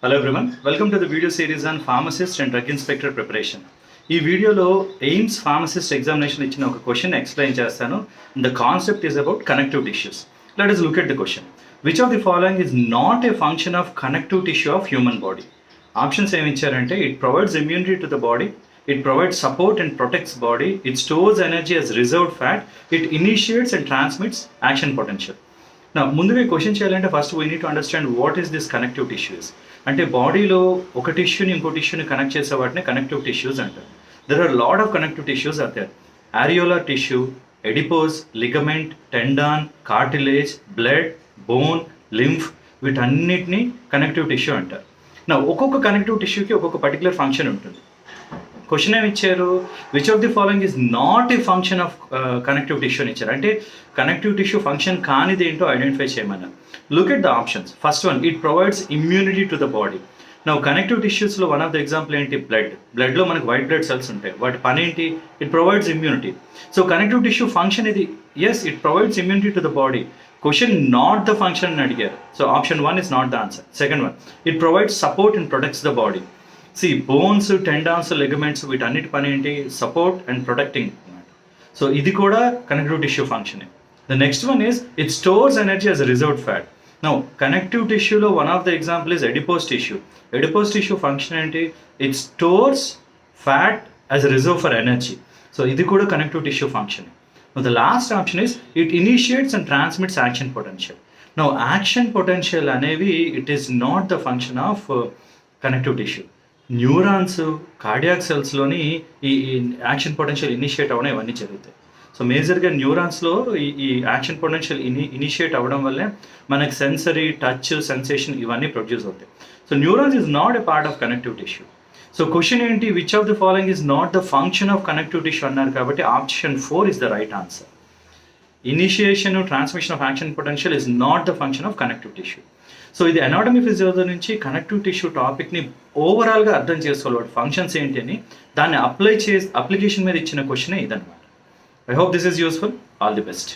Hello everyone, welcome to the video series on pharmacist and drug inspector preparation. ఈ వీడియోలో AIIMS pharmacist examination ఇచ్చిన ఒక question explain చేస్తాను. The concept is about connective tissues. Let us look at the question. Which of the following is not a function of connective tissue of human body? Options ఏమి ఇచ్చారంటే it provides immunity to the body, it provides support and protects body, it stores energy as reserved fat, it initiates and transmits action potential. నా ముందుగా ఈ question చేయాలంటే first we need to understand what is this connective tissues. అంటే బాడీలో ఒక టిష్యూని ఇంకో టిష్యూని కనెక్ట్ చేసే వాటిని కనెక్టివ్ టిష్యూస్ అంటారు. There are lot of connective tissues are there. Areolar tissue, adipose, ligament, tendon, cartilage, blood, bone, lymph, వీటన్నిటిని కనెక్టివ్ టిష్యూ అంటారు. నా ఒక్కొక్క కనెక్టివ్ టిష్యూకి ఒక్కొక్క పర్టికులర్ ఫంక్షన్ ఉంటుంది. క్వశ్చన్ ఏమి ఇచ్చారు, which of the following is not a function of connective tissue అని ఇచ్చారు. అంటే కనెక్టివ్ టిష్యూ ఫంక్షన్ కానిది ఏంటో ఐడెంటిఫై చేయమన్నారు. Look at the options. First one, it provides immunity to the body. నా కనెక్టివ్ టిష్యూస్లో వన్ ఆఫ్ ద ఎగ్జాంపుల్ ఏంటి, బ్లడ్లో మనకి వైట్ బ్లడ్ సెల్స్ ఉంటాయి, వాటి పని ఏంటి, it provides immunity. So connective tissue function ఇది. Yes, it provides immunity to the body. Question not the function అని అడిగారు. So option one is not the answer. Second one, it provides support and protects the body. Bones, tendons, ligaments వీటన్నిటి పని ఏంటి, support and protecting అన్నమాట. So ఇది కూడా connective tissue ఫంక్షనే. The next one is it stores energy as reserved fat. Now connective టిష్యూలో one of the example is adipose tissue. Adipose tissue function ఏంటి, it stores fat as reserve for energy. So ఇది కూడా connective tissue function. The last option is it initiates and transmits action potential. Now action potential అనేవి it is not the function of connective tissue. Neurons, cardiac సెల్స్లోని ఈ action potential initiate అవ్వడం ఇవన్నీ జరుగుతాయి. So మేజర్గా న్యూరాన్స్లో ఈ యాక్షన్ పొటెన్షియల్ ఇనిషియేట్ అవ్వడం వల్లే మనకి సెన్సరీ, టచ్, సెన్సేషన్ ఇవన్నీ ప్రొడ్యూస్ అవుతాయి. So neurons is not a part of connective tissue. So question ఏంటి, which of the following is not the function of connective tissue అన్నారు కాబట్టి option 4 is the right answer. Initiation, transmission of action potential is not the function of connective tissue. So ఇది anatomy physiology నుంచి connective tissue టాపిక్ని ఓవరాల్గా అర్థం చేసుకోవాలి, వాటి functions ఏంటి అని. దాన్ని అప్లికేషన్ మీద ఇచ్చిన క్వశ్చనే ఇదన్నమాట. I hope this is useful. All the best.